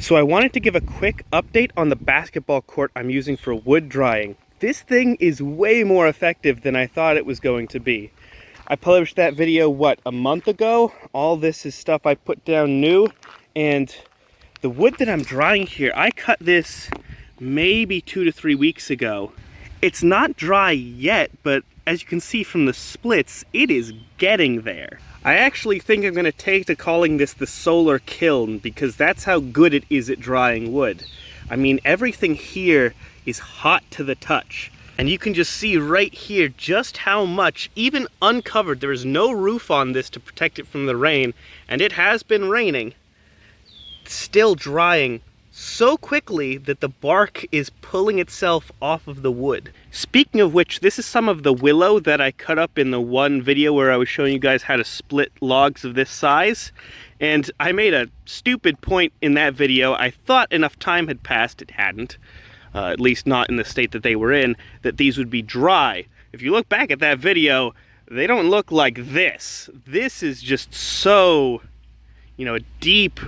So I wanted to give a quick update on the basketball court I'm using for wood drying. This thing is way more effective than I thought it was going to be. I published that video, what, a month ago? All this is stuff I put down new, and the wood that I'm drying here, I cut this maybe 2 to 3 weeks ago. It's not dry yet, but as you can see from the splits, it is getting there. I actually think I'm going to take to calling this the solar kiln, because that's how good it is at drying wood. I mean, everything here is hot to the touch. And you can just see right here just how much, even uncovered, there is no roof on this to protect it from the rain, and it has been raining, still drying so quickly that the bark is pulling itself off of the wood. Speaking of which, this is some of the willow that I cut up in the one video where I was showing you guys how to split logs of this size. And I made a stupid point in that video. I thought enough time had passed, it hadn't, at least not in the state that they were in, that these would be dry. If you look back at that video, they don't look like this. This is just so, you know, a deep,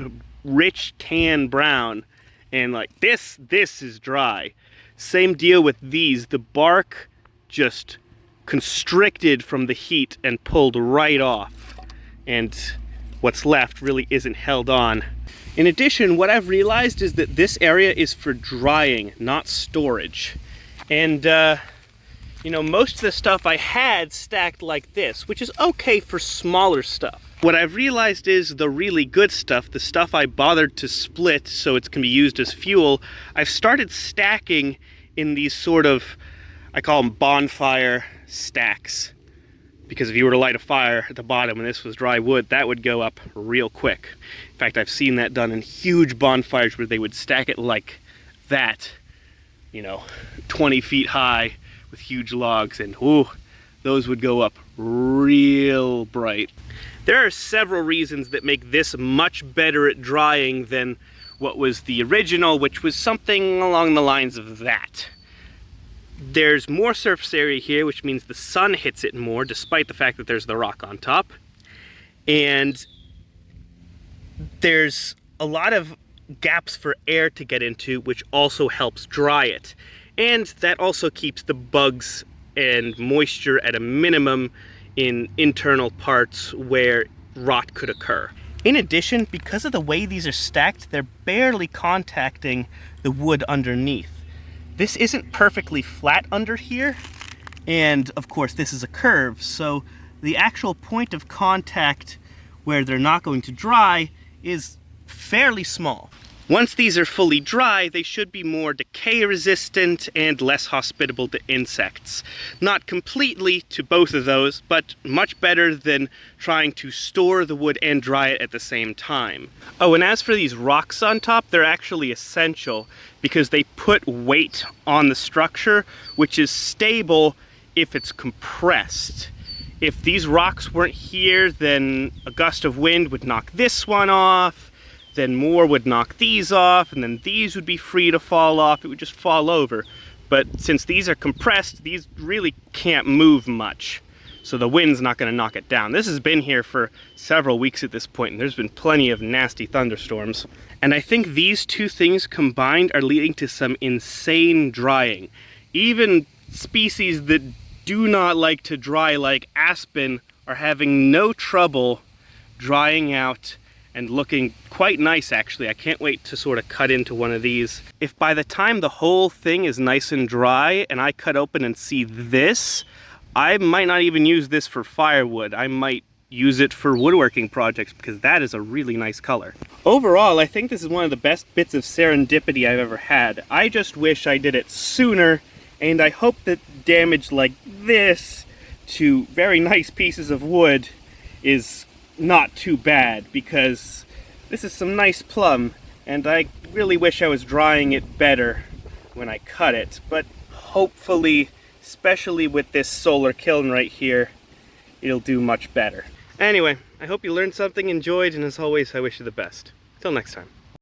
rich tan brown. And like this is dry. Same deal with these. The bark just constricted from the heat and pulled right off. And what's left really isn't held on. In addition, what I've realized is that this area is for drying, not storage. And, you know, most of the stuff I had stacked like this, which is okay for smaller stuff. What I've realized is the really good stuff, the stuff I bothered to split so it can be used as fuel, I've started stacking in these sort of, I call them bonfire stacks. Because if you were to light a fire at the bottom and this was dry wood, that would go up real quick. In fact, I've seen that done in huge bonfires where they would stack it like that, you know, 20 feet high with huge logs, and ooh, those would go up real bright. There are several reasons that make this much better at drying than what was the original, which was something along the lines of that. There's more surface area here, which means the sun hits it more, despite the fact that there's the rock on top. And there's a lot of gaps for air to get into, which also helps dry it. And that also keeps the bugs and moisture at a minimum in internal parts where rot could occur. In addition, because of the way these are stacked, they're barely contacting the wood underneath. This isn't perfectly flat under here, and of course this is a curve, so the actual point of contact where they're not going to dry is fairly small. Once these are fully dry, they should be more decay resistant and less hospitable to insects. Not completely to both of those, but much better than trying to store the wood and dry it at the same time. Oh, and as for these rocks on top, they're actually essential because they put weight on the structure, which is stable if it's compressed. If these rocks weren't here, then a gust of wind would knock this one off, then more would knock these off, and then these would be free to fall off. It would just fall over. But since these are compressed, these really can't move much. So the wind's not going to knock it down. This has been here for several weeks at this point, and there's been plenty of nasty thunderstorms. And I think these two things combined are leading to some insane drying. Even species that do not like to dry, like aspen, are having no trouble drying out and looking quite nice, actually. I can't wait to sort of cut into one of these. If by the time the whole thing is nice and dry and I cut open and see this, I might not even use this for firewood. I might use it for woodworking projects because that is a really nice color. Overall, I think this is one of the best bits of serendipity I've ever had. I just wish I did it sooner, and I hope that damage like this to very nice pieces of wood is not too bad, because this is some nice plum, and I really wish I was drying it better when I cut it, but hopefully, especially with this solar kiln right here, it'll do much better. Anyway, I hope you learned something, enjoyed, and as always, I wish you the best. Till next time.